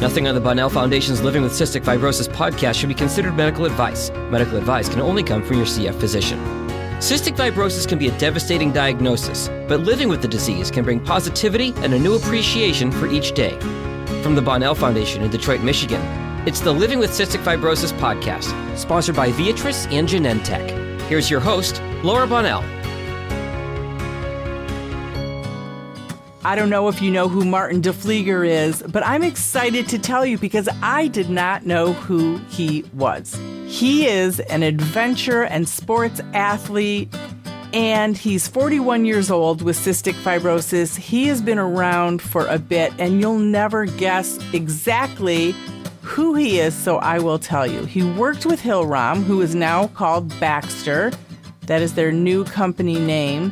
Nothing on the Bonnell Foundation's Living with Cystic Fibrosis podcast should be considered medical advice. Medical advice can only come from your CF physician. Cystic fibrosis can be a devastating diagnosis, but living with the disease can bring positivity and a new appreciation for each day. From the Bonnell Foundation in Detroit, Michigan, it's the Living with Cystic Fibrosis podcast, sponsored by Viatris and Genentech. Here's your host, Laura Bonnell. I don't know if you know who Marten DeVlieger is, but I'm excited to tell you because I did not know who he was. He is an adventure and sports athlete, and he's 41 years old with cystic fibrosis. He has been around for a bit, and you'll never guess exactly who he is, so I will tell you. He worked with Hillrom, who is now called Baxter. That is their new company name.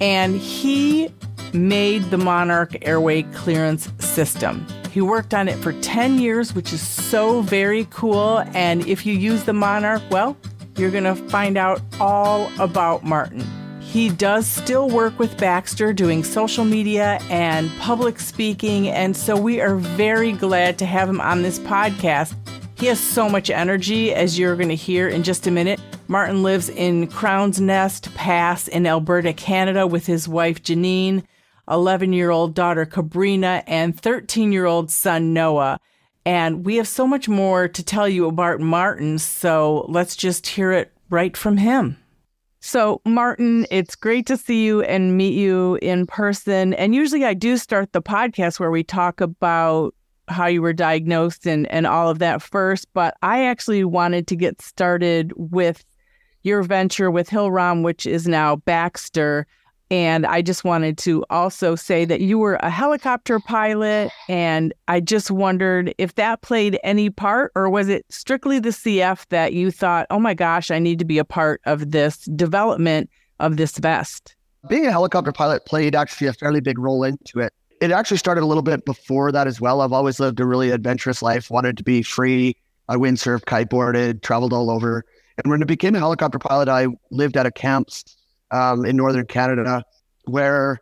And he made the Monarch airway clearance system. He worked on it for 10 years, which is so very cool. And if you use the Monarch, well, you're going to find out all about Marten. He does still work with Baxter doing social media and public speaking. And so we are very glad to have him on this podcast. He has so much energy, as you're going to hear in just a minute. Marten lives in Crowsnest Pass in Alberta, Canada, with his wife, Janine, 11-year-old daughter Kabrina, and 13-year-old son Noah. And we have so much more to tell you about Marten, so let's just hear it right from him. So, Marten, it's great to see you and meet you in person. And usually I do start the podcast where we talk about how you were diagnosed and all of that first, but I actually wanted to get started with your venture with Hillrom, which is now Baxter. And I just wanted to also say that you were a helicopter pilot, and I just wondered if that played any part, or was it strictly the CF that you thought, oh my gosh, I need to be a part of this development of this vest? Being a helicopter pilot played actually a fairly big role into it. It actually started a little bit before that as well. I've always lived a really adventurous life, wanted to be free. I windsurfed, kiteboarded, traveled all over. And when I became a helicopter pilot, I lived at a camp in northern Canada, where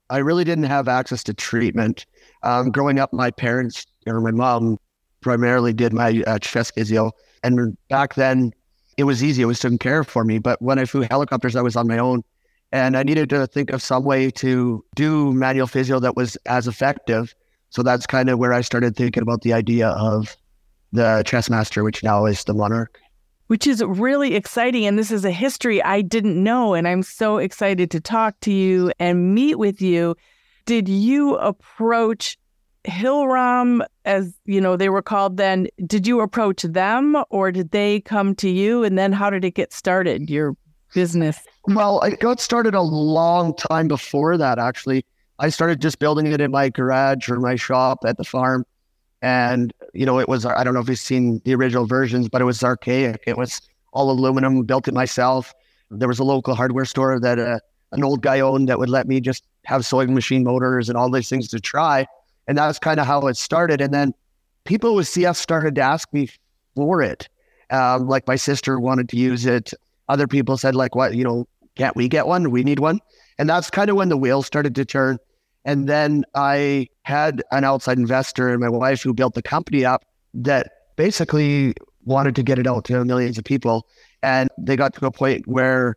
I really didn't have access to treatment. Growing up, my parents, or my mom, primarily did my chest physio. And back then, it was easy. It was taken care of for me. But when I flew helicopters, I was on my own. And I needed to think of some way to do manual physio that was as effective. So that's kind of where I started thinking about the idea of the Chestmaster, which now is the Monarch. Which is really exciting. And this is a history I didn't know. And I'm so excited to talk to you and meet with you. Did you approach Hillrom, as you know, they were called then? Did you approach them, or did they come to you? And then how did it get started, your business? Well, I got started a long time before that, actually. I started just building it in my garage or my shop at the farm. And, you know, it was, I don't know if you've seen the original versions, but it was archaic. It was all aluminum, built it myself. There was a local hardware store that an old guy owned that would let me just have sewing machine motors and all these things to try. And that was kind of how it started. And then people with CF started to ask me for it. Like my sister wanted to use it. Other people said, like, what, you know, can't we get one? We need one. And that's kind of when the wheels started to turn. And then I had an outside investor and my wife who built the company up that basically wanted to get it out to millions of people. And they got to a point where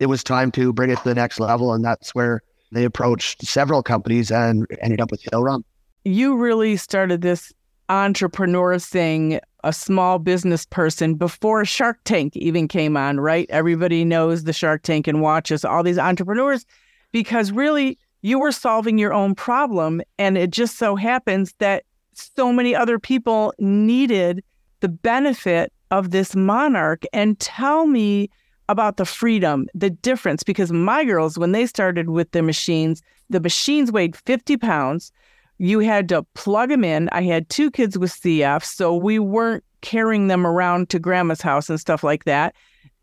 it was time to bring it to the next level. And that's where they approached several companies and ended up with Hillrom. You really started this entrepreneur thing, a small business person, before Shark Tank even came on, right? Everybody knows the Shark Tank and watches all these entrepreneurs, because really you were solving your own problem. And it just so happens that so many other people needed the benefit of this Monarch. And tell me about the freedom, the difference, because my girls, when they started with the machines weighed 50 pounds. You had to plug them in. I had 2 kids with CF, so we weren't carrying them around to grandma's house and stuff like that.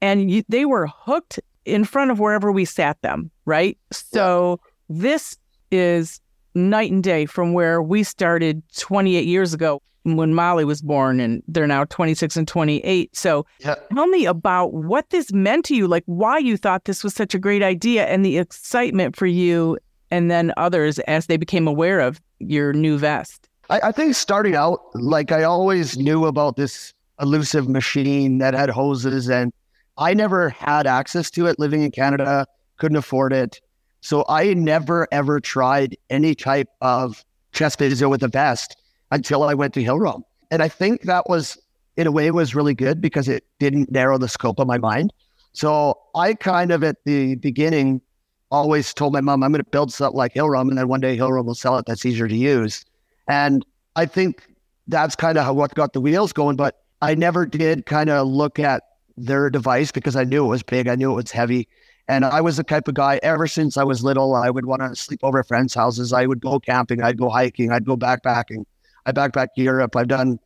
And they were hooked in front of wherever we sat them, right? So this is night and day from where we started 28 years ago when Molly was born, and they're now 26 and 28. So tell me about what this meant to you, like why you thought this was such a great idea and the excitement for you and then others as they became aware of your new vest. I think starting out, like I always knew about this elusive machine that had hoses, and I never had access to it living in Canada, couldn't afford it. So I never, ever tried any type of chest physio with a vest until I went to Hill Rome. And I think that was, in a way, was really good because it didn't narrow the scope of my mind. So I kind of, at the beginning, always told my mom, I'm going to build something like Hill Rome, and then one day Hill Rome will sell it that's easier to use. And I think that's kind of what got the wheels going. But I never did kind of look at their device because I knew it was big. I knew it was heavy. And I was the type of guy, ever since I was little, I would want to sleep over at friends' houses. I would go camping. I'd go hiking. I'd go backpacking. I backpacked Europe. I've done,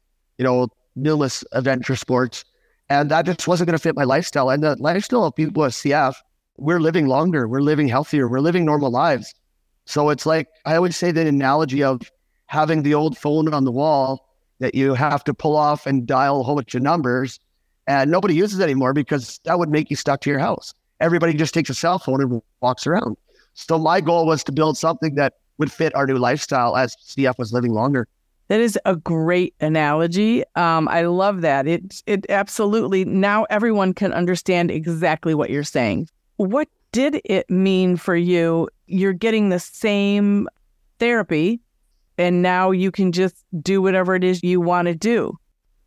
numerous adventure sports. And that just wasn't going to fit my lifestyle. And the lifestyle of people with CF, we're living longer. We're living healthier. We're living normal lives. So it's like, I always say the analogy of having the old phone on the wall that you have to pull off and dial a whole bunch of numbers. And nobody uses it anymore because that would make you stuck to your house. Everybody just takes a cell phone and walks around. So my goal was to build something that would fit our new lifestyle as CF was living longer. That is a great analogy. I love that. It absolutely, now everyone can understand exactly what you're saying. What did it mean for you? You're getting the same therapy, and now you can just do whatever it is you want to do.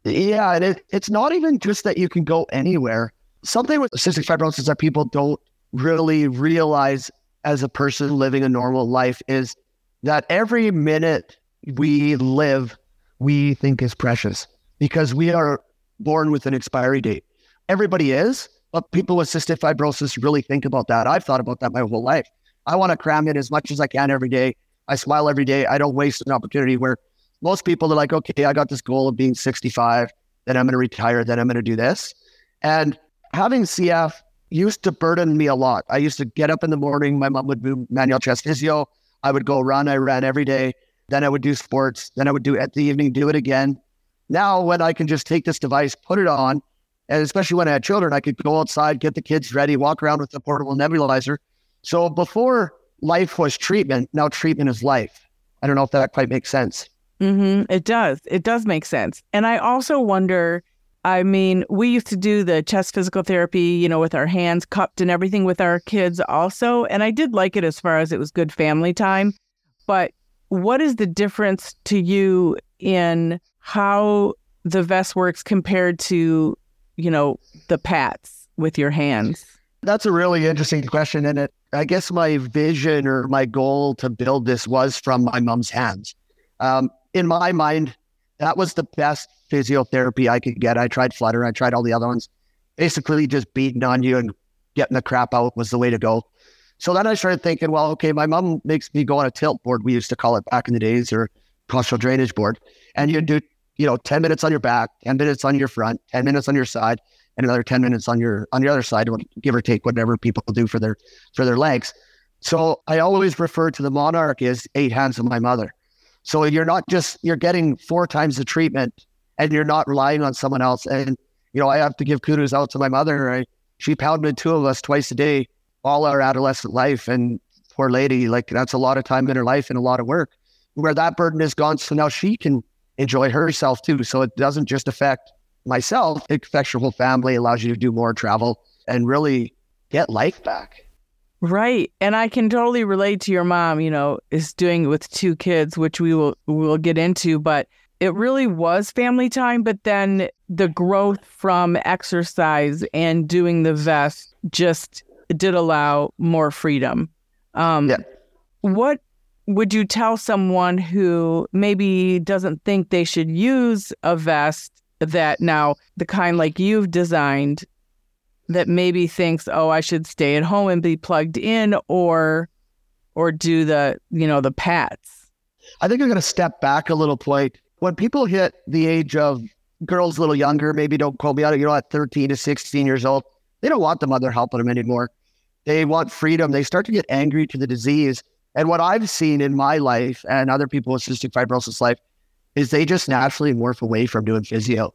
Yeah, and it's not even just that you can go anywhere. Something with cystic fibrosis that people don't really realize as a person living a normal life is that every minute we live, we think is precious because we are born with an expiry date. Everybody is, but people with cystic fibrosis really think about that. I've thought about that my whole life. I want to cram in as much as I can every day. I smile every day. I don't waste an opportunity, where most people are like, okay, I got this goal of being 65, then I'm going to retire, then I'm going to do this. And having CF used to burden me a lot. I used to get up in the morning. My mom would do manual chest physio. I would go run. I ran every day. Then I would do sports. Then I would do at the evening, do it again. Now, when I can just take this device, put it on, and especially when I had children, I could go outside, get the kids ready, walk around with the portable nebulizer. So before life was treatment, now treatment is life. I don't know if that quite makes sense. It does. It does make sense. And I also wonder, I mean, we used to do the chest physical therapy, with our hands cupped and everything with our kids also. And I did like it as far as it was good family time. But what is the difference to you in how the vest works compared to, the pats with your hands? That's a really interesting question. And I guess my vision or my goal to build this was from my mom's hands. In my mind, that was the best physiotherapy I could get. I tried Flutter. I tried all the other ones. Basically just beating on you and getting the crap out was the way to go. So then I started thinking, well, okay, my mom makes me go on a tilt board, we used to call it back in the days, or postural drainage board. And you do, 10 minutes on your back, 10 minutes on your front, 10 minutes on your side, and another 10 minutes on the other side, give or take whatever people do for their legs. So I always refer to the Monarch as 8 hands of my mother. So you're getting 4 times the treatment, and you're not relying on someone else. And, I have to give kudos out to my mother. She pounded 2 of us twice a day, all our adolescent life. And poor lady, that's a lot of time in her life and a lot of work, where that burden is gone. So now she can enjoy herself too. So it doesn't just affect myself, it affects your whole family, allows you to do more travel and really get life back. Right. And I can totally relate to your mom, is doing it with 2 kids, which we will get into, but it really was family time. But then the growth from exercise and doing the vest just did allow more freedom. What would you tell someone who maybe doesn't think they should use a vest, that now the kind like you've designed, that maybe thinks, oh, I should stay at home and be plugged in, or do the pats? I think I'm going to step back a little point. When people hit the age of, girls a little younger, maybe don't quote me on it, at 13 to 16 years old, they don't want the mother helping them anymore. They want freedom. They start to get angry to the disease. And what I've seen in my life and other people with cystic fibrosis life is they just naturally morph away from doing physio.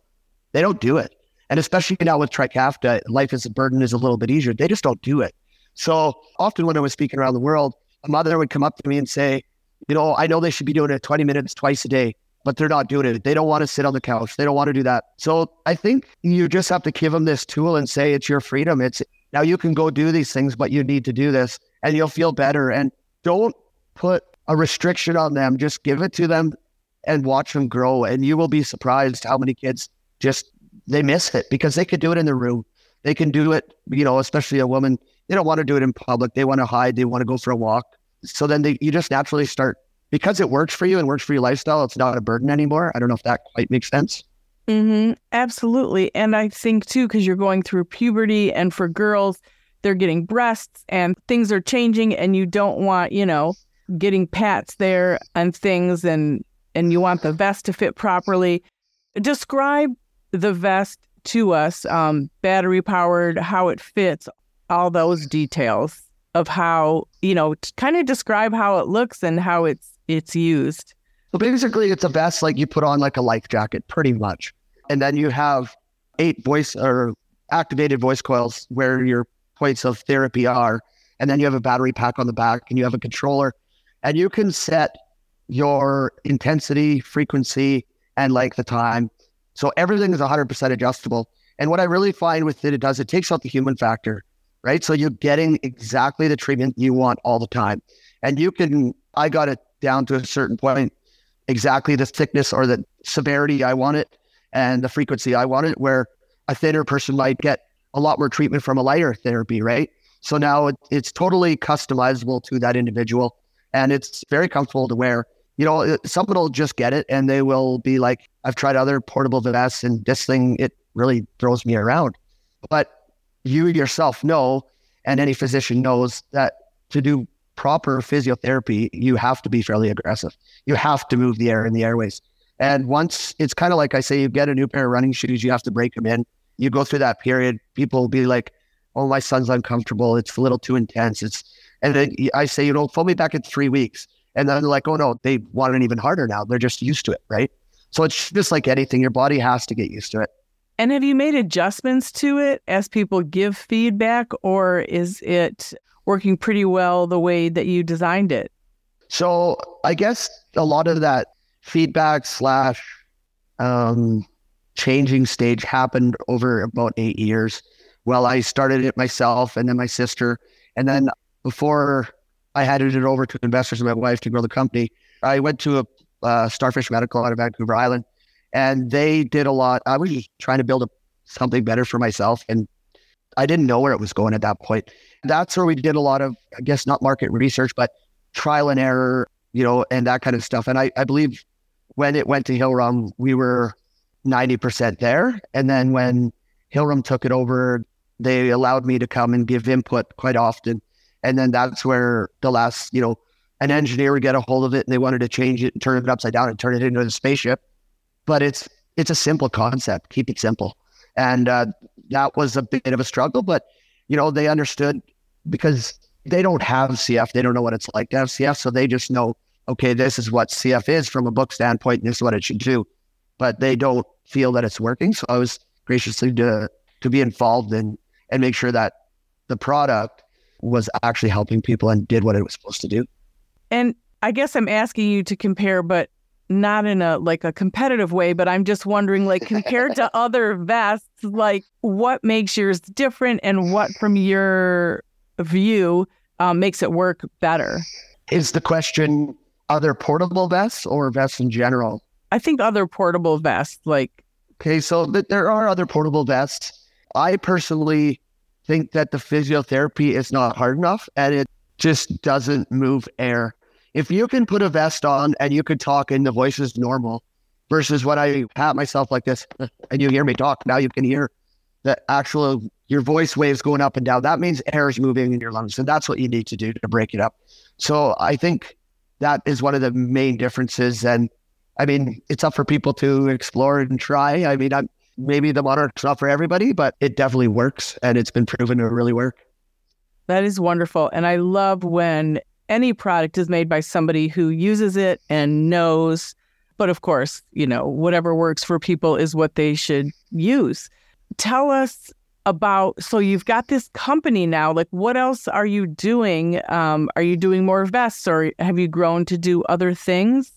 They don't do it. And especially now with Trikafta, life as a burden is a little bit easier. They just don't do it. So often when I was speaking around the world, a mother would come up to me and say, I know they should be doing it 20 minutes twice a day. but they're not doing it. They don't want to sit on the couch. They don't want to do that. So I think you just have to give them this tool and say, it's your freedom. Now you can go do these things, but you need to do this and you'll feel better. And don't put a restriction on them. Just give it to them and watch them grow. And you will be surprised how many kids they miss it because they could do it in their room. They can do it, especially a woman. They don't want to do it in public. They want to hide. They want to go for a walk. So then you just naturally start, because it works for you and works for your lifestyle. It's not a burden anymore. I don't know if that quite makes sense. Mm-hmm. Absolutely. And I think too, because you're going through puberty, and for girls, they're getting breasts and things are changing, and you don't want, getting pats there and things, and you want the vest to fit properly. Describe the vest to us, battery powered, how it fits, all those details of how, kind of describe how it looks and how it's used. So basically it's a vest like you put on like a life jacket, pretty much. And then you have 8 activated voice coils where your points of therapy are. And then you have a battery pack on the back and you have a controller, and you can set your intensity, frequency, and like the time. So everything is 100% adjustable. And what I really find with it takes out the human factor, right? So you're getting exactly the treatment you want all the time. And I got it down to a certain point, exactly the thickness or the severity I want it and the frequency I want it, where a thinner person might get a lot more treatment from a lighter therapy, right? So now it's totally customizable to that individual, and it's very comfortable to wear. Someone will just get it and they will be like, I've tried other portable vests and this thing, it really throws me around. But you yourself know, and any physician knows, that to do proper physiotherapy, you have to be fairly aggressive. You have to move the air in the airways. And once, it's kind of like I say, you get a new pair of running shoes, you have to break them in. You go through that period, people will be like, oh, my son's uncomfortable. It's a little too intense. And then I say, phone me back in 3 weeks. And then they're like, oh no, they want it even harder now. They're just used to it, right? So it's just like anything. Your body has to get used to it. And have you made adjustments to it as people give feedback, or is it working pretty well the way that you designed it? So I guess a lot of that feedback / changing stage happened over about 8 years. Well, I started it myself and then my sister. And then before I handed it over to investors and my wife to grow the company, I went to a Starfish Medical out of Vancouver Island, and they did a lot. I was just trying to build something better for myself, and I didn't know where it was going at that point. That's where we did a lot of, I guess, not market research, but trial and error, and that kind of stuff. And I believe when it went to Hillrom, we were 90% there. And then when Hillrom took it over, they allowed me to come and give input quite often. And then that's where the last, an engineer would get a hold of it and they wanted to change it and turn it upside down and turn it into a spaceship. But it's a simple concept. Keep it simple. And that was a bit of a struggle, but, they understood, because they don't have CF. They don't know what it's like to have CF. So they just know, okay, this is what CF is from a book standpoint, and this is what it should do. But they don't feel that it's working. So I was graciously to be involved and make sure that the product was actually helping people and did what it was supposed to do. And I guess I'm asking you to compare, but not in a competitive way, but I'm just wondering, compared to other vests, what makes yours different, and what from your view makes it work better? Is the question other portable vests or vests in general? I think other portable vests, Okay, so there are other portable vests. I personally think that the physiotherapy is not hard enough, and it just doesn't move air. If you can put a vest on and you can talk and the voice is normal, versus when I pat myself like this and you hear me talk, now you can hear the actual, your voice waves going up and down. That means air is moving in your lungs, and that's what you need to do to break it up. So I think that is one of the main differences. And I mean, it's up for people to explore and try. I mean, maybe the Monarch's not for everybody, but it definitely works, and it's been proven to really work. That is wonderful. And I love when any product is made by somebody who uses it and knows, but of course, whatever works for people is what they should use. Tell us about, so you've got this company now, what else are you doing? Are you doing more vests, or have you grown to do other things?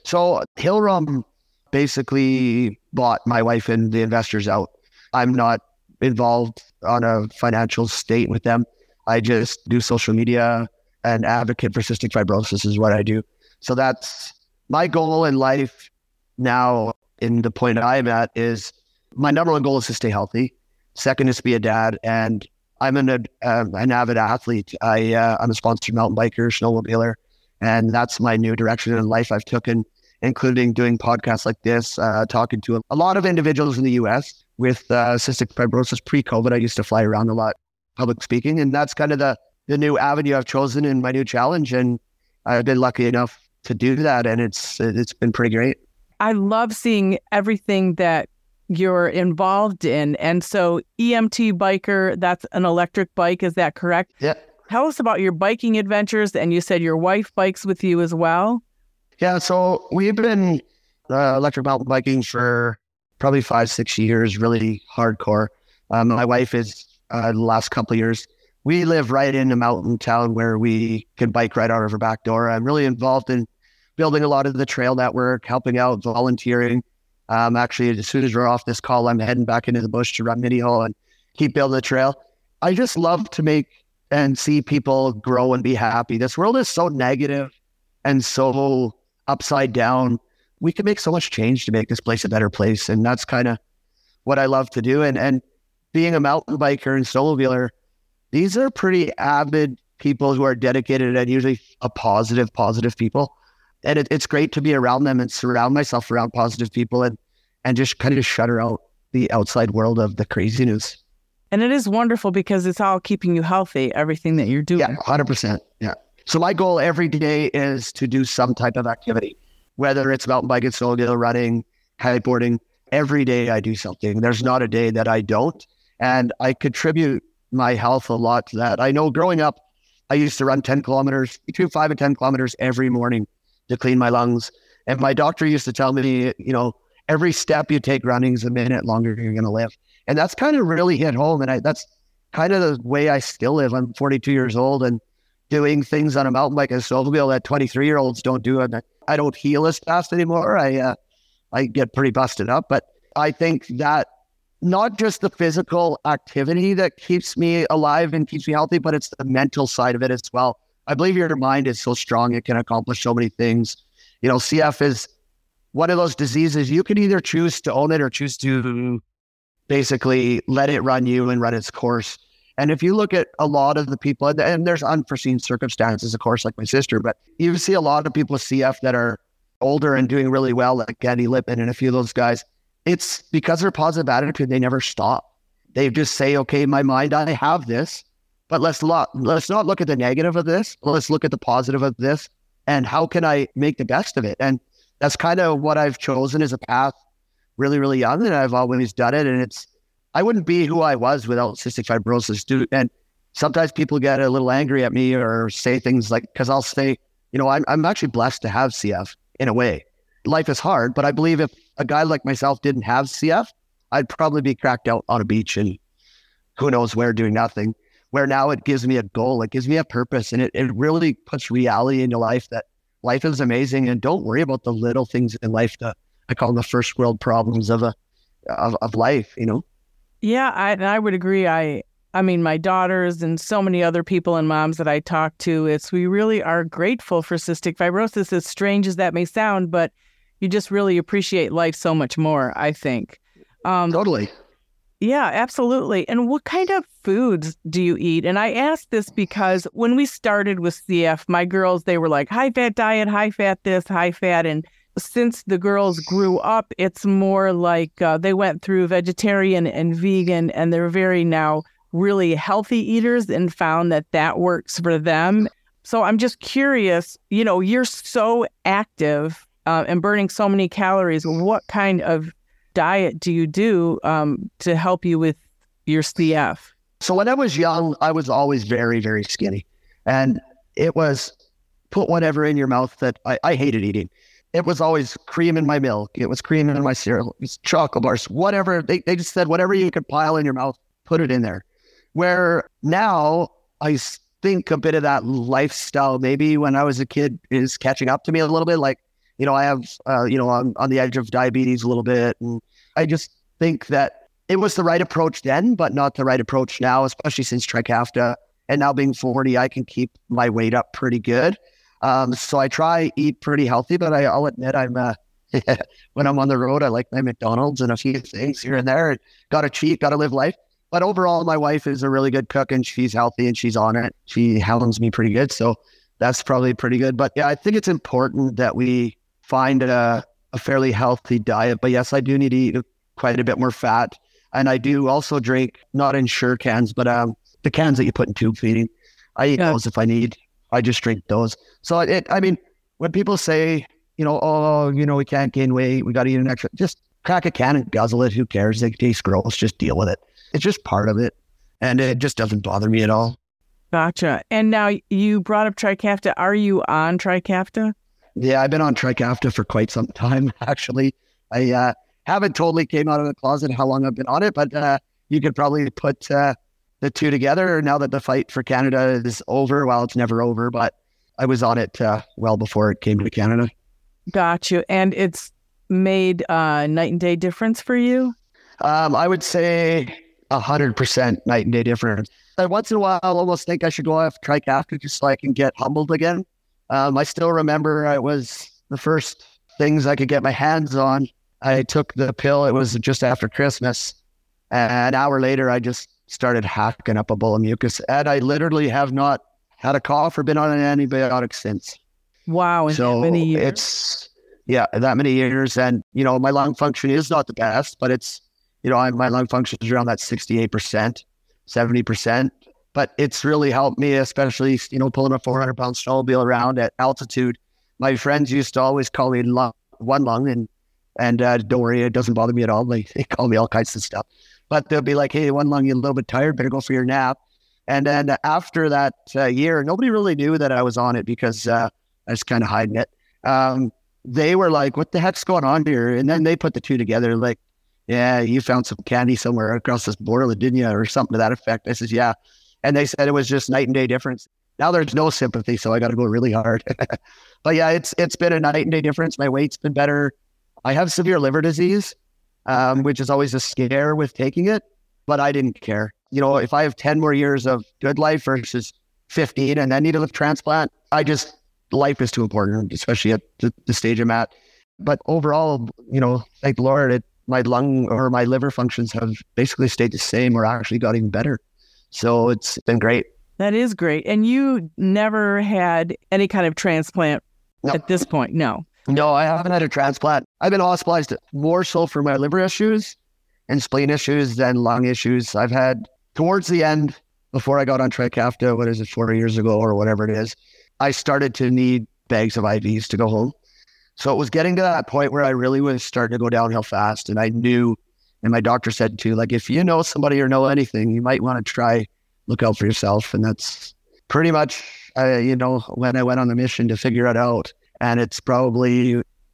So Hillrom basically bought my wife and the investors out. I'm not involved on a financial state with them. I just do social media and advocate for cystic fibrosis is what I do. So that's my goal in life now. In the point I'm at is my number one goal is to stay healthy. Second is to be a dad. And I'm an avid athlete. I'm a sponsored mountain biker, snowmobiler, and that's my new direction in life I've taken, including doing podcasts like this, talking to a lot of individuals in the US with cystic fibrosis. Pre-COVID, I used to fly around a lot, public speaking, and that's kind of the new avenue I've chosen in my new challenge. And I've been lucky enough to do that, and it's been pretty great. I love seeing everything that you're involved in. And so EMT biker, that's an electric bike, is that correct? Yeah. Tell us about your biking adventures. And you said your wife bikes with you as well? Yeah, so we've been electric mountain biking for probably 5-6 years, really hardcore. My wife is the last couple of years. We live right in a mountain town where we can bike right out of our back door. I'm really involved in building a lot of the trail network, helping out, volunteering. Actually, as soon as we're off this call, I'm heading back into the bush to run mini hole and keep building the trail. I just love to make and see people grow and be happy. This world is so negative and so upside down. We can make so much change to make this place a better place. And that's kind of what I love to do. And being a mountain biker and snowmobiler, these are pretty avid people who are dedicated and usually a positive people. And it's great to be around them and surround myself around positive people and just kind of shutter out the outside world of the craziness. And it is wonderful because it's all keeping you healthy, everything that you're doing. Yeah, 100%. Yeah. So my goal every day is to do some type of activity, whether it's mountain biking, snowmobile, running, kiteboarding. Every day I do something. There's not a day that I don't. And I contribute my health a lot to that. I know growing up, I used to run 10 kilometers, between 5 and 10 kilometers every morning to clean my lungs. And my doctor used to tell me, every step you take running is a minute longer you're going to live. And that's kind of really hit home. And that's kind of the way I still live. I'm 42 years old and doing things on a mountain bike and snowmobile that 23-year-olds don't do. And I don't heal as fast anymore. I get pretty busted up. But I think that not just the physical activity that keeps me alive and keeps me healthy, but it's the mental side of it as well. I believe your mind is so strong, it can accomplish so many things. CF is one of those diseases. You can either choose to own it or choose to basically let it run you and run its course. And if you look at a lot of the people, and there's unforeseen circumstances, of course, like my sister, but you see a lot of people with CF that are older and doing really well, like Andy Lippman and a few of those guys. It's because of their positive attitude, they never stop. They just say, okay, my mind, I have this, but let's not look at the negative of this. Let's look at the positive of this. And how can I make the best of it? And that's kind of what I've chosen as a path really, really young. And I've always done it. And I wouldn't be who I was without cystic fibrosis. And sometimes people get a little angry at me or say things like, because I'll say, I'm actually blessed to have CF in a way. Life is hard, but I believe if a guy like myself didn't have CF, I'd probably be cracked out on a beach and who knows where doing nothing. Where now it gives me a goal, it gives me a purpose, and it really puts reality into life that life is amazing and don't worry about the little things in life that I call the first world problems of life, Yeah, I would agree. I mean, my daughters and so many other people and moms that I talk to, we really are grateful for cystic fibrosis, as strange as that may sound, but you just really appreciate life so much more, I think. Totally. Yeah, absolutely. And what kind of foods do you eat? And I ask this because when we started with CF, my girls, they were like, high-fat diet, high-fat this, high-fat. And since the girls grew up, it's more like they went through vegetarian and vegan, and they're very now really healthy eaters and found that works for them. So I'm just curious, you're so active and burning so many calories. What kind of diet do you do to help you with your CF? So when I was young, I was always very, very skinny. And it was put whatever in your mouth that I hated eating. It was always cream in my milk. It was cream in my cereal. It was chocolate bars, whatever. They just said, whatever you could pile in your mouth, put it in there. Where now I think a bit of that lifestyle, maybe when I was a kid, is catching up to me a little bit. Like I have, I'm on the edge of diabetes a little bit. And I just think that it was the right approach then, but not the right approach now, especially since Trikafta. And now being 40, I can keep my weight up pretty good. So I try eat pretty healthy, but I'll admit when I'm on the road, I like my McDonald's and a few things here and there. Got to cheat, got to live life. But overall, my wife is a really good cook and she's healthy and she's on it. She hounds me pretty good. So that's probably pretty good. But yeah, I think it's important that we find a fairly healthy diet. But yes, I do need to eat quite a bit more fat. And I do also drink, not in Sure cans, but the cans that you put in tube feeding. I eat those if I need. I just drink those. So when people say, we can't gain weight, we got to eat an extra, just crack a can and guzzle it. Who cares? It tastes gross. Just deal with it. It's just part of it. And it just doesn't bother me at all. Gotcha. And now you brought up Trikafta. Are you on Trikafta? Yeah, I've been on Trikafta for quite some time, actually. I haven't totally came out of the closet how long I've been on it, but you could probably put the two together now that the fight for Canada is over. Well, it's never over, but I was on it well before it came to Canada. Got you. And it's made a night and day difference for you? I would say 100% night and day difference. And once in a while, I'll almost think I should go off Trikafta just so I can get humbled again. I still remember it was the first things I could get my hands on. I took the pill. It was just after Christmas. And an hour later, I just started hacking up a bowl of mucus. And I literally have not had a cough or been on an antibiotic since. Wow. So that many years? It's, that many years. And, my lung function is not the best, but it's, my lung function is around that 68%, 70%. But it's really helped me, especially, pulling a 400-pound snowmobile around at altitude. My friends used to always call me one lung, and don't worry, it doesn't bother me at all. They call me all kinds of stuff. But they'll be like, hey, one lung, you're a little bit tired, better go for your nap. And then after that year, nobody really knew that I was on it because I was kind of hiding it. They were like, what the heck's going on here? And then they put the two together, like, yeah, you found some candy somewhere across this border, didn't you? Or something to that effect. I says, yeah. And they said it was just night and day difference. Now there's no sympathy, so I got to go really hard. But yeah, it's been a night and day difference. My weight's been better. I have severe liver disease, which is always a scare with taking it, but I didn't care. If I have 10 more years of good life versus 15 and then need a liver transplant, life is too important, especially at the stage I'm at. But overall, thank the Lord, my lung or my liver functions have basically stayed the same or actually got even better. So it's been great. That is great. And you never had any kind of transplant at this point? No. No, I haven't had a transplant. I've been hospitalized more so for my liver issues and spleen issues than lung issues. I've had towards the end, before I got on Trikafta, 4 years ago or whatever it is, I started to need bags of IVs to go home. So it was getting to that point where I really was starting to go downhill fast. And I knew, and my doctor said too, like, if you know somebody or know anything, you might want to try, look out for yourself. And that's pretty much, when I went on the mission to figure it out. And it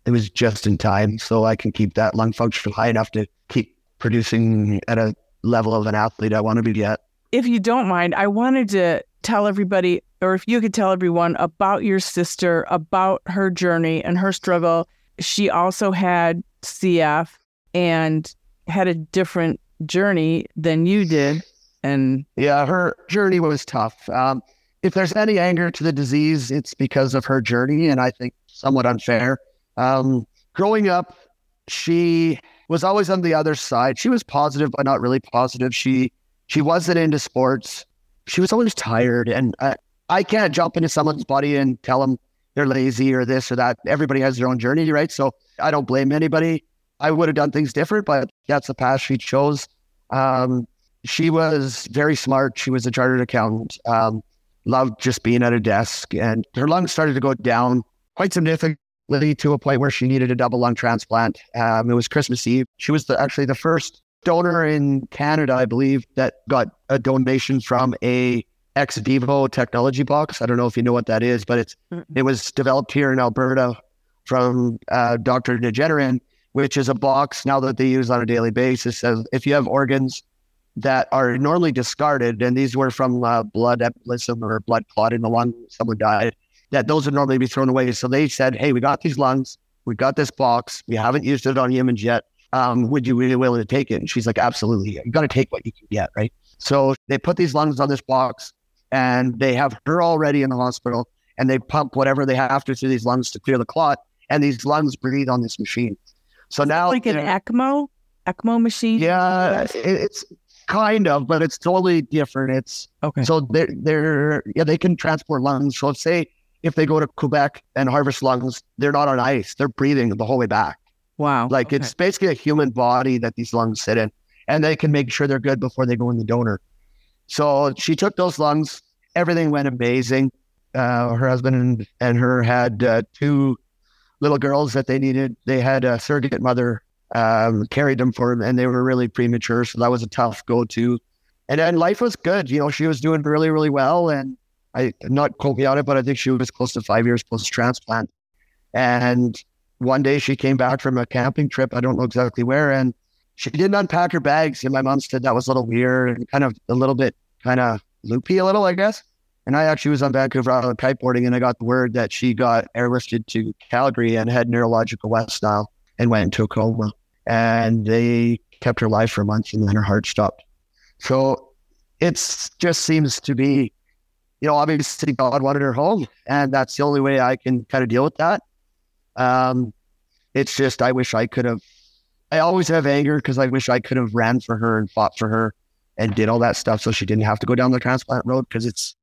was just in time. So I can keep that lung function high enough to keep producing at a level of an athlete I want to be at. If you don't mind, I wanted to tell everybody, or if you could tell everyone about your sister, about her journey and her struggle. She also had CF and had a different journey than you did. And yeah, her journey was tough. If there's any anger to the disease, it's because of her journey, and I think somewhat unfair. Growing up, she was always on the other side. She was positive, but not really positive. She wasn't into sports. She was always tired, and I can't jump into someone's body and tell them they're lazy or this or that. Everybody has their own journey, right? So I don't blame anybody. I would have done things different, but that's the path she chose. She was very smart. She was a chartered accountant. Loved just being at a desk, and her lungs started to go down quite significantly to a point where she needed a double lung transplant. It was Christmas Eve. She was actually the first donor in Canada, I believe, that got a donation from a ex vivo technology box. I don't know if you know what that is, but it was developed here in Alberta from Dr. Janine, which is a box now that they use on a daily basis. So if you have organs that are normally discarded, and these were from blood embolism or blood clot in the lung, someone died, that those would normally be thrown away. So they said, hey, we got these lungs. we got this box. We haven't used it on humans yet. Would you be willing to take it? And she's like, absolutely. You got to take what you can get, right? So they put these lungs on this box and they have her already in the hospital and they pump whatever they have to through these lungs to clear the clot. And these lungs breathe on this machine. So now like an ECMO machine? Yeah, it's kind of, but it's totally different. It's okay. So they can transport lungs. So say if they go to Quebec and harvest lungs, they're not on ice. They're breathing the whole way back. Wow. Like it's basically a human body that these lungs sit in, and they can make sure they're good before they go in the donor. So she took those lungs. Everything went amazing. Her husband and her had 2 little girls that they needed. They had a surrogate mother carried them for them, and they were really premature. So that was a tough go-to. And then life was good. You know, she was doing really, really well. And I not quote me on it, but I think she was close to 5 years post-transplant. And one day she came back from a camping trip. I don't know exactly where. And she didn't unpack her bags. And my mom said that was a little weird and kind of loopy a little, I guess. And I actually was on Vancouver Island kiteboarding, and I got the word that she got airlifted to Calgary and had neurological West Nile and went into a coma. And they kept her alive for a month, and then her heart stopped. So it just seems to be, you know, obviously God wanted her home, and that's the only way I can kind of deal with that. It's just, I wish I could have, I always have anger because I wish I could have ran for her and fought for her and did all that stuff so she didn't have to go down the transplant road, because it's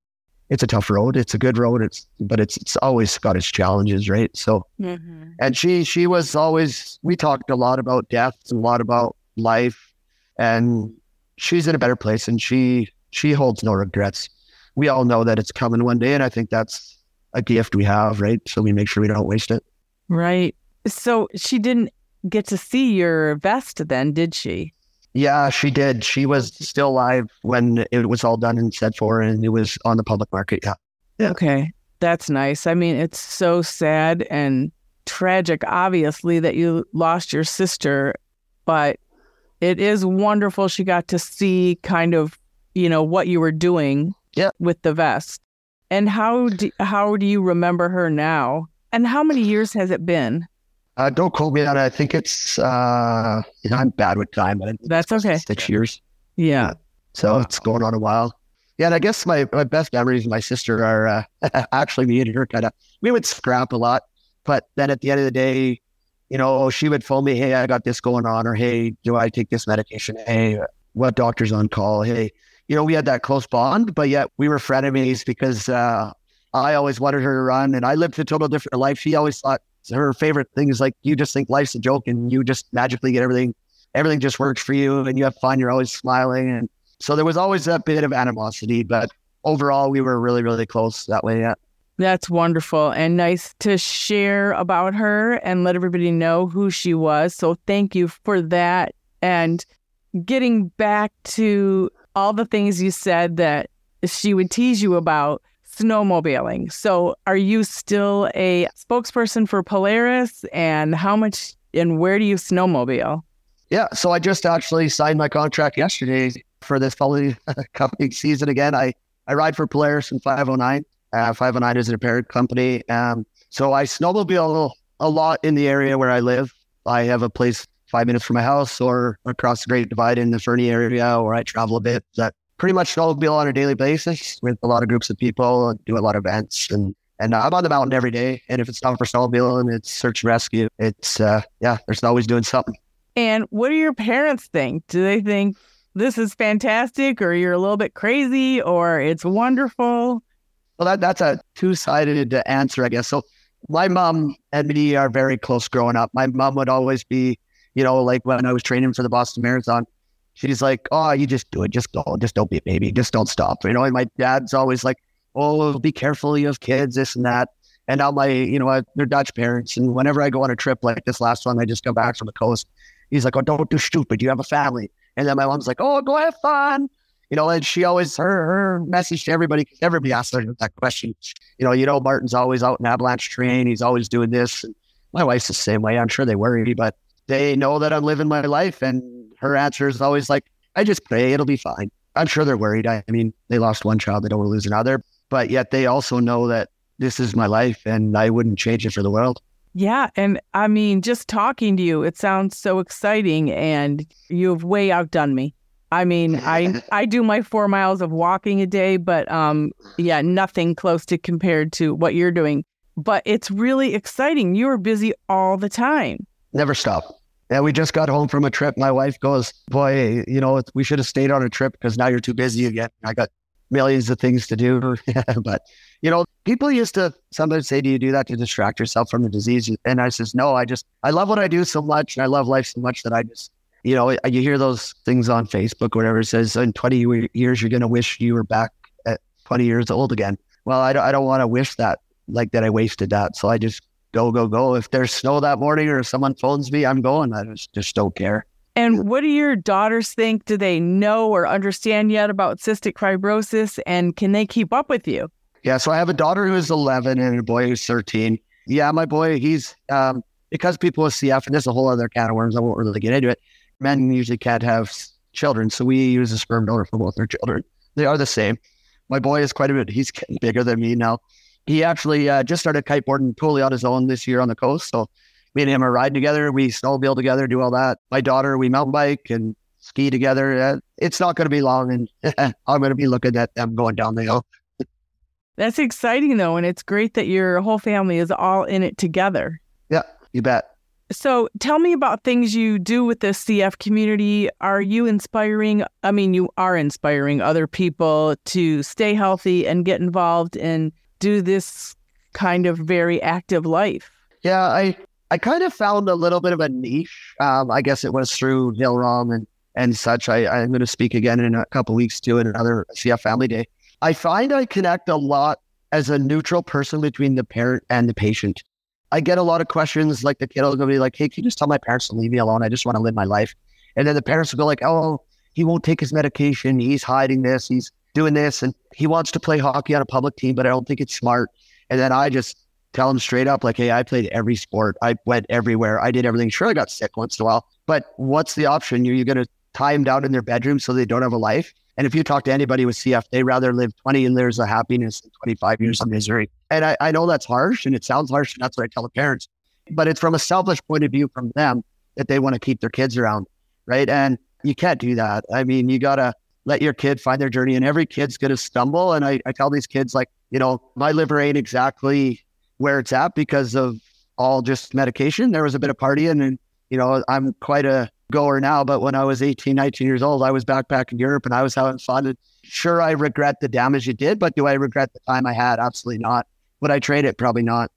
a tough road. It's a good road. But it's always got its challenges, right? So, and she was always, we talked a lot about death and a lot about life, and she's in a better place, and she holds no regrets. We all know that it's coming one day, and I think that's a gift we have, right? So we make sure we don't waste it. Right. So she didn't get to see your vest then, did she? Yeah, she did. She was still alive when it was all done and said for, and it was on the public market. Yeah. Okay. That's nice. I mean, it's so sad and tragic, obviously, that you lost your sister, but it is wonderful she got to see kind of, you know, what you were doing with the vest. And how do you remember her now? And how many years has it been? Don't quote me on it. I think it's, I'm bad with time. But that's okay. 6 years. Yeah. So it's going on a while. Yeah. And I guess my best memories of my sister are actually me and her we would scrap a lot. But then at the end of the day, you know, she would phone me, hey, I got this going on, or hey, do I take this medication? Hey, what doctor's on call? Hey, you know, we had that close bond, but yet we were frenemies because I always wanted her to run, and I lived a total different life. She always thought her favorite thing is like, you just think life's a joke and you just magically get everything just works for you and you have fun. You're always smiling. And so there was always a bit of animosity, but overall we were really, really close that way. Yeah. That's wonderful and nice to share about her and let everybody know who she was. So thank you for that. And getting back to all the things you said that she would tease you about, snowmobiling. So are you still a spokesperson for Polaris, and how much and where do you snowmobile? Yeah, so I just actually signed my contract yesterday for this following coming season again. I ride for Polaris in 509. 509 is a parent company. So I snowmobile a lot in the area where I live. I have a place 5 minutes from my house or across the Great Divide in the Fernie area, or I travel a bit. That pretty much snowmobile on a daily basis with a lot of groups of people and do a lot of events. And I'm on the mountain every day. And if it's not for snowmobiling, it's search and rescue. It's, there's always doing something. And what do your parents think? Do they think this is fantastic, or you're a little bit crazy, or it's wonderful? Well, that's a two-sided answer, I guess. So my mom and me are very close growing up. My mom would always be, you know, like when I was training for the Boston Marathon, she's like, oh, you just do it. Just go. Just don't be a baby. Just don't stop. You know, and my dad's always like, oh, be careful. You have kids, this and that. And now they're Dutch parents. And whenever I go on a trip like this last one, I just come back from the coast. He's like, oh, don't do stupid. You have a family. And then my mom's like, oh, go have fun. You know, and she always, her message to everybody asks her that question. You know, Martin's always out in avalanche terrain. He's always doing this. And my wife's the same way. I'm sure they worry, but they know that I'm living my life. And her answer is always like, I just pray it'll be fine. I'm sure they're worried. I mean, they lost one child. They don't want to lose another. But yet they also know that this is my life and I wouldn't change it for the world. Yeah. And I mean, just talking to you, it sounds so exciting, and you've way outdone me. I mean, I do my 4 miles of walking a day, but yeah, nothing close to compared to what you're doing. But it's really exciting. You're busy all the time. Never stop. Yeah, we just got home from a trip. My wife goes, boy, we should have stayed on a trip because now you're too busy again. I got millions of things to do. But, people used to sometimes say, do you do that to distract yourself from the disease? And I says, no, I love what I do so much. And I love life so much that I just, you hear those things on Facebook or whatever. It says in 20 years, you're going to wish you were back at 20 years old again. Well, I don't want to wish that, like that I wasted that. So I just go. If there's snow that morning or if someone phones me, I'm going. I just don't care. And what do your daughters think? Do they know or understand yet about cystic fibrosis? And can they keep up with you? Yeah, so I have a daughter who's 11 and a boy who's 13. Yeah, my boy, he's, because people with CF, and there's a whole other can of worms, I won't really get into it. Men usually can't have children, so we use a sperm donor for both our children. They are the same. My boy is quite a bit, he's getting bigger than me now. He actually just started kiteboarding totally on his own this year on the coast. So me and him are riding together. We snowmobile together, do all that. My daughter, we mountain bike and ski together. It's not going to be long, and I'm going to be looking at them going down the hill. That's exciting, though, and it's great that your whole family is all in it together. Yeah, you bet. So tell me about things you do with the CF community. Are you inspiring? I mean, you are inspiring other people to stay healthy and get involved and do this kind of very active life. Yeah, I kind of found a little bit of a niche. I guess it was through Hillrom and such. I'm going to speak again in a couple of weeks too in another CF Family Day. I find I connect a lot as a neutral person between the parent and the patient. I get a lot of questions like the kid will be like, hey, can you just tell my parents to leave me alone? I just want to live my life. And then the parents will go like, oh, he won't take his medication. He's hiding this. He's doing this. And he wants to play hockey on a public team, but I don't think it's smart. And then I just tell him straight up, like, hey, I played every sport. I went everywhere. I did everything. Sure, I got sick once in a while, but what's the option? You're going to tie them down in their bedroom so they don't have a life? And if you talk to anybody with CF, they rather live 20 years of happiness than 25 years of misery. And I know that's harsh and it sounds harsh, and that's what I tell the parents. But it's from a selfish point of view from them that they want to keep their kids around, right? And you can't do that. I mean, you got to let your kid find their journey, and every kid's going to stumble. And I tell these kids, like, my liver ain't exactly where it's at because of all just medication. There was a bit of partying, and, I'm quite a goer now, but when I was 18, 19 years old, I was backpacking in Europe and I was having fun. And sure, I regret the damage it did, but do I regret the time I had? Absolutely not. Would I trade it? Probably not.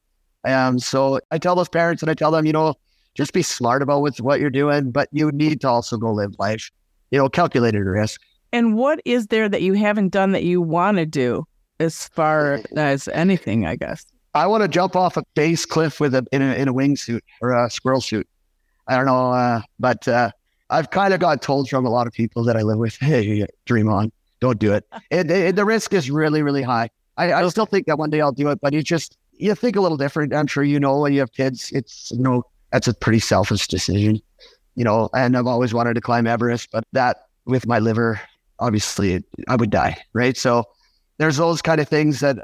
So I tell those parents, and I tell them, just be smart about what you're doing, but you need to also go live life, calculated risk. And what is there that you haven't done that you want to do as far as anything, I guess? I want to jump off a base cliff in a wingsuit or a squirrel suit. I don't know, but I've kind of got told from a lot of people that I live with, hey, dream on, don't do it. The risk is really, really high. I still think that one day I'll do it, but you think a little different. I'm sure when you have kids, it's, that's a pretty selfish decision, and I've always wanted to climb Everest, but that with my liver, obviously I would die, right? So there's those kind of things that,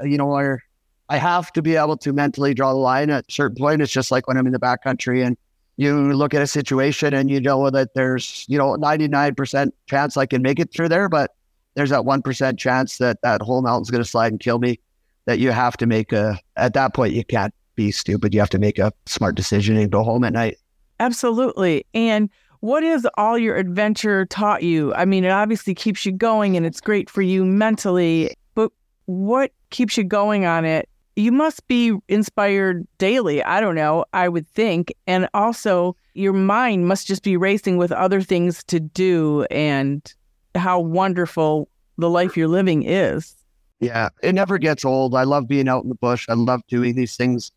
I have to be able to mentally draw the line at a certain point. It's just like when I'm in the backcountry and you look at a situation and you know that there's, 99% chance I can make it through there, but there's that 1% chance that whole mountain's going to slide and kill me, that you have to make at that point, you can't be stupid. You have to make a smart decision and go home at night. Absolutely. And what has all your adventure taught you? I mean, it obviously keeps you going and it's great for you mentally, but what keeps you going on it? You must be inspired daily. I don't know, I would think. And also your mind must just be racing with other things to do and how wonderful the life you're living is. Yeah, it never gets old. I love being out in the bush. I love doing these things.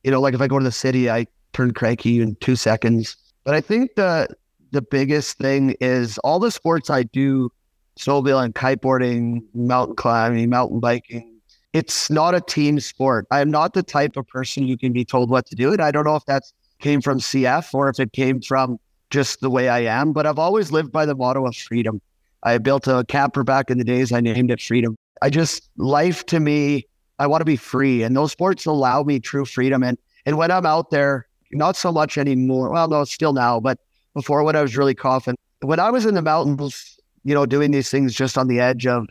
Like if I go to the city, I turn cranky in 2 seconds. But I think the biggest thing is all the sports I do, snowmobiling, kiteboarding, mountain climbing, mountain biking, it's not a team sport. I am not the type of person who can be told what to do. And I don't know if that came from CF or if it came from just the way I am, but I've always lived by the motto of freedom. I built a camper back in the days. I named it Freedom. Life to me, I want to be free. And those sports allow me true freedom. And And when I'm out there, not so much anymore. Well, no, still now, but before when I was really coughing, when I was in the mountains, doing these things just on the edge of,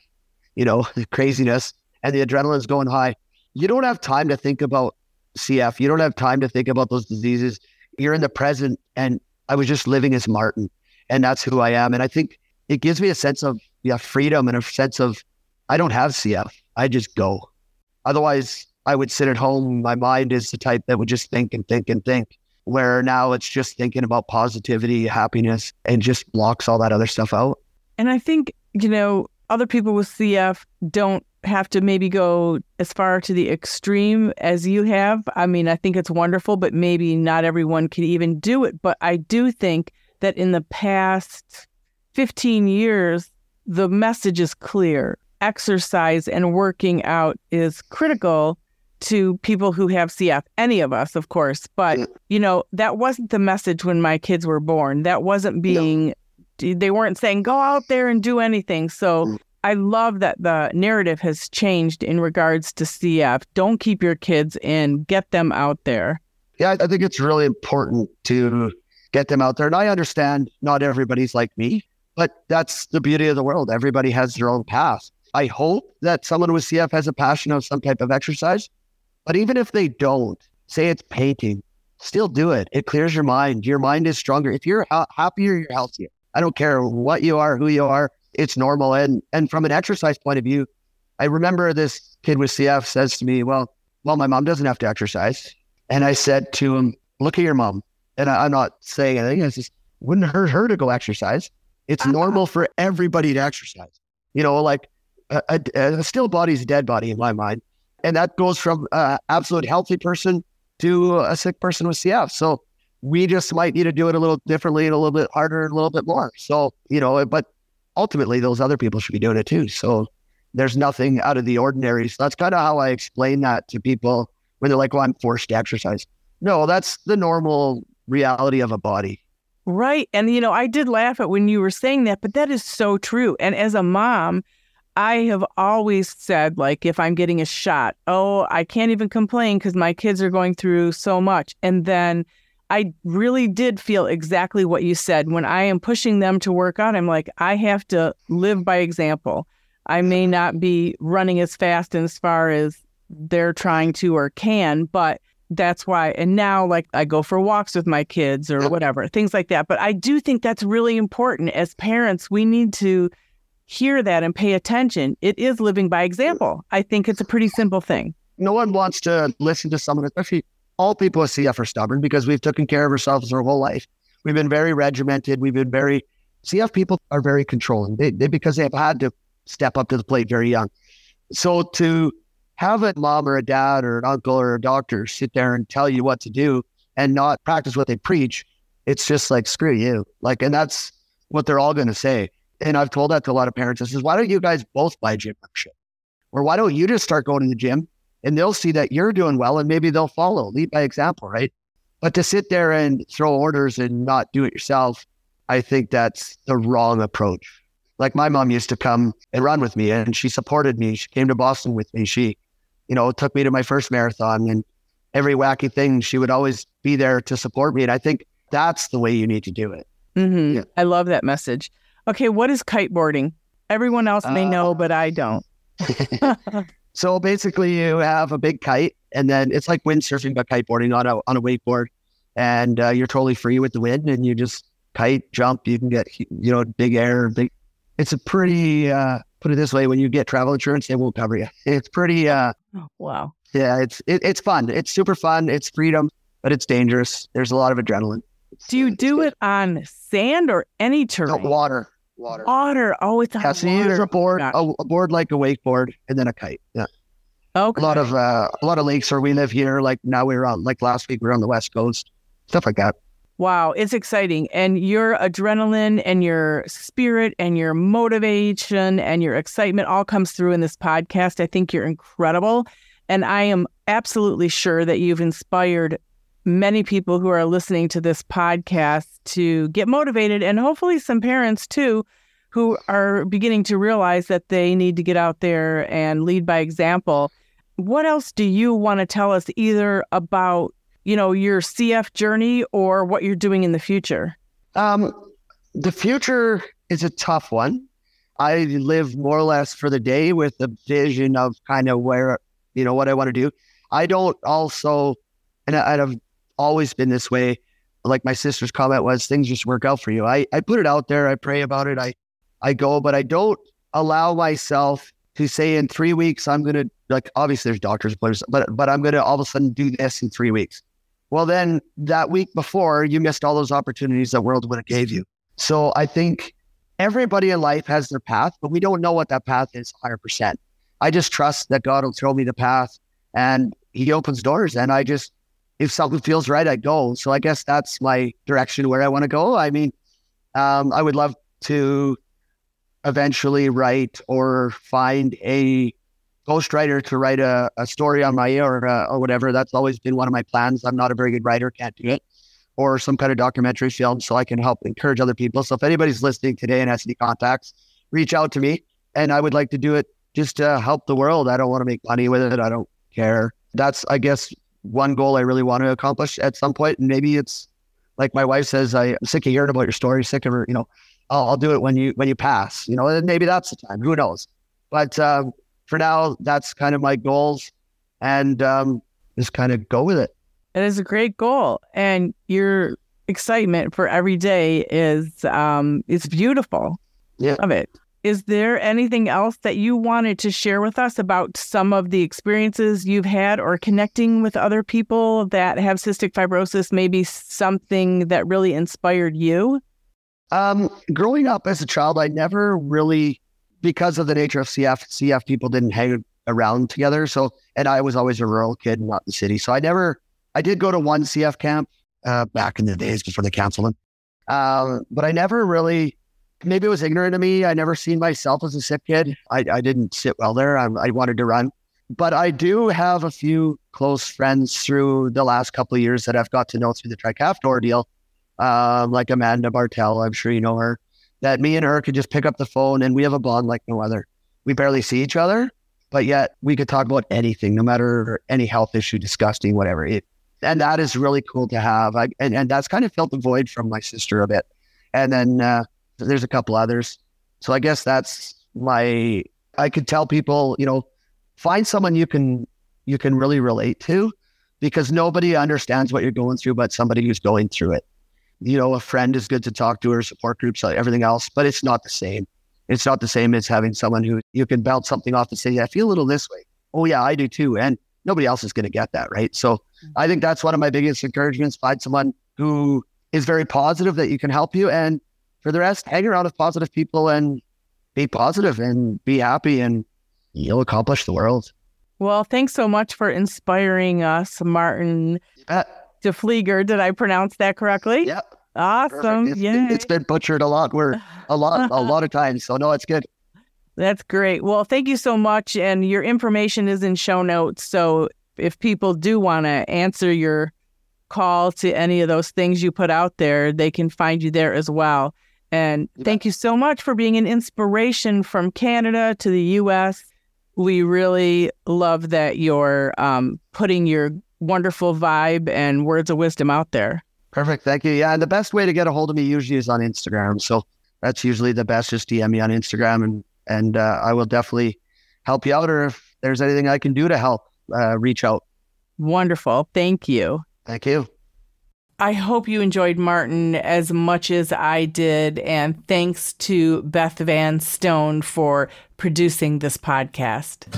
the craziness and the adrenaline's going high, you don't have time to think about CF. You don't have time to think about those diseases. You're in the present, and I was just living as Marten, and that's who I am. And I think it gives me a sense of freedom and a sense of, I don't have CF. I just go. Otherwise, I would sit at home. My mind is the type that would just think and think and think, where now it's just thinking about positivity, happiness, and just blocks all that other stuff out. And I think, other people with CF don't have to maybe go as far to the extreme as you have. I mean, I think it's wonderful, but maybe not everyone can even do it. But I do think that in the past 15 years, the message is clear. Exercise and working out is critical to people who have CF, any of us, of course. But, that wasn't the message when my kids were born. That wasn't being, they weren't saying, go out there and do anything. So I love that the narrative has changed in regards to CF. Don't keep your kids in, get them out there. Yeah, I think it's really important to get them out there. And I understand not everybody's like me, but that's the beauty of the world. Everybody has their own path. I hope that someone with CF has a passion of some type of exercise. But even if they don't, say it's painting, still do it. It clears your mind. Your mind is stronger. If you're happier, you're healthier. I don't care what you are, who you are. It's normal. And from an exercise point of view, I remember this kid with CF says to me, well, my mom doesn't have to exercise. And I said to him, look at your mom. And I'm not saying anything. I just wouldn't hurt her to go exercise. It's normal for everybody to exercise. Like a still body's a dead body in my mind. And that goes from an absolute healthy person to a sick person with CF. So we just might need to do it a little differently and a little bit harder and a little bit more. So, but ultimately those other people should be doing it too. So there's nothing out of the ordinary. So that's kind of how I explain that to people when they're like, well, I'm forced to exercise. No, that's the normal reality of a body. Right. And, I did laugh at when you were saying that, but that is so true. And as a mom, I have always said, like, if I'm getting a shot, I can't even complain because my kids are going through so much. And then I really did feel exactly what you said. When I am pushing them to work out, I'm like, I have to live by example. I may not be running as fast and as far as they're trying to or can, but that's why. And now, like, I go for walks with my kids or whatever, things like that. But I do think that's really important. As parents, we need to hear that and pay attention. It is living by example. I think it's a pretty simple thing. No one wants to listen to someone, especially all people with CF are stubborn because we've taken care of ourselves our whole life. We've been very regimented. CF people are very controlling because they've had to step up to the plate very young. So to have a mom or a dad or an uncle or a doctor sit there and tell you what to do and not practice what they preach, it's just like, screw you. Like, and that's what they're all going to say. And I've told that to a lot of parents. I says, why don't you guys both buy a gym membership? Or why don't you just start going to the gym and they'll see that you're doing well and maybe they'll follow, lead by example, right? But to sit there and throw orders and not do it yourself, I think that's the wrong approach. Like my mom used to come and run with me and she supported me. She came to Boston with me. She, took me to my first marathon and every wacky thing, she would always be there to support me. And I think that's the way you need to do it. Mm-hmm. Yeah. I love that message. Okay, what is kiteboarding? Everyone else may know, but I don't. So basically you have a big kite and then it's like windsurfing, but kiteboarding on a wakeboard and you're totally free with the wind and you just kite, jump, you can get, big air, it's a pretty, put it this way, when you get travel insurance, they won't cover you. It's pretty, wow. Yeah, it's fun. It's super fun. It's freedom, but it's dangerous. There's a lot of adrenaline. Do you do it on sand or any terrain? No, water. Oh, it's on water. So you use a board, a board like a wakeboard, and then a kite. Yeah. Okay. A lot of lakes where we live here. Like now last week we were on the West Coast, stuff like that. Wow, it's exciting. And your adrenaline and your spirit and your motivation and your excitement all comes through in this podcast. I think you're incredible. And I am absolutely sure that you've inspired many people who are listening to this podcast to get motivated, and hopefully some parents too, who are beginning to realize that they need to get out there and lead by example. What else do you want to tell us either about your CF journey or what you're doing in the future? The future is a tough one. I live more or less for the day with a vision of kind of where, what I want to do. I don't also, and I've always been this way, like my sister's comment was, things just work out for you. I put it out there. I pray about it. I go, but I don't allow myself to say in 3 weeks, I'm going to, like, obviously there's doctor's appointments, but I'm going to all of a sudden do this in 3 weeks. Well, then that week before, you missed all those opportunities that world would have gave you. So I think everybody in life has their path, but we don't know what that path is 100%. I just trust that God will throw me the path and he opens doors. And if something feels right, I go. So I guess that's my direction where I want to go. I mean, I would love to eventually write or find a ghostwriter to write a story on my or whatever. That's always been one of my plans. I'm not a very good writer, can't do it. Or some kind of documentary film so I can help encourage other people. So if anybody's listening today and has any contacts, reach out to me. And I would like to do it just to help the world. I don't want to make money with it. I don't care. That's, I guess, one goal I really want to accomplish at some point. And maybe it's like my wife says, I'm sick of hearing about your story, sick of her, I'll do it when you pass, and maybe that's the time, who knows? But for now, that's kind of my goals and just kind of go with it. It is a great goal, and your excitement for every day is beautiful. Yeah. Love it. Is there anything else that you wanted to share with us about some of the experiences you've had or connecting with other people that have cystic fibrosis, maybe something that really inspired you? Growing up as a child, I never really, because of the nature of CF people didn't hang around together. So, and I was always a rural kid, not in the city. So I did go to one CF camp back in the days before they canceled them. But I never really, maybe it was ignorant of me. I never seen myself as a sick kid. I didn't sit well there. I wanted to run. But I do have a few close friends through the last couple of years that I've got to know through the Trikafta ordeal, like Amanda Bartell, I'm sure you know her, that me and her could just pick up the phone and we have a bond like no other. We barely see each other, but yet we could talk about anything, no matter any health issue, disgusting, whatever. And that is really cool to have. And that's kind of filled the void from my sister a bit. And then there's a couple others. So I guess that's I could tell people, find someone you can really relate to, because nobody understands what you're going through but somebody who's going through it. A friend is good to talk to, or support groups, everything else, but it's not the same. It's not the same as having someone who you can bounce something off and say, yeah, I feel a little this way. Oh yeah, I do too. And nobody else is going to get that, right? So I think that's one of my biggest encouragements. Find someone who is very positive that you can help you. And for the rest, hang around with positive people and be positive and be happy, and you'll accomplish the world. Well, thanks so much for inspiring us, Marten DeVlieger. Did I pronounce that correctly? Yeah. Awesome. Yeah. It's been butchered a lot. A lot of times. So no, it's good. That's great. Well, thank you so much. And your information is in show notes. So if people do want to answer your call to any of those things you put out there, they can find you there as well. And thank you so much for being an inspiration from Canada to the U.S. We really love that you're putting your wonderful vibe and words of wisdom out there. Perfect. Thank you. Yeah. And the best way to get a hold of me usually is on Instagram. So that's usually the best. Just DM me on Instagram and I will definitely help you out. Or if there's anything I can do to help, reach out. Wonderful. Thank you. Thank you. I hope you enjoyed Marten as much as I did. And thanks to Beth Vanstone for producing this podcast.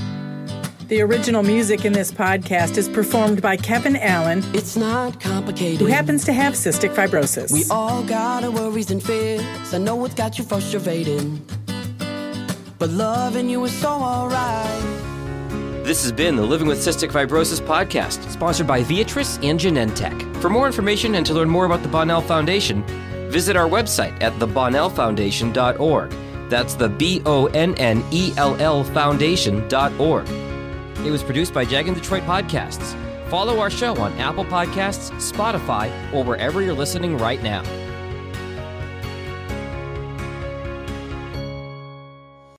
The original music in this podcast is performed by Kevin Allen. It's not complicated. Who happens to have cystic fibrosis. We all got our worries and fears. I know it's got you frustrated, but loving you is so alright. This has been the Living with Cystic Fibrosis podcast, sponsored by Viatris and Genentech. For more information and to learn more about the Bonnell Foundation, visit our website at thebonnellfoundation.org. That's the BONNELL Foundation.org. It was produced by Jag and Detroit Podcasts. Follow our show on Apple Podcasts, Spotify, or wherever you're listening right now.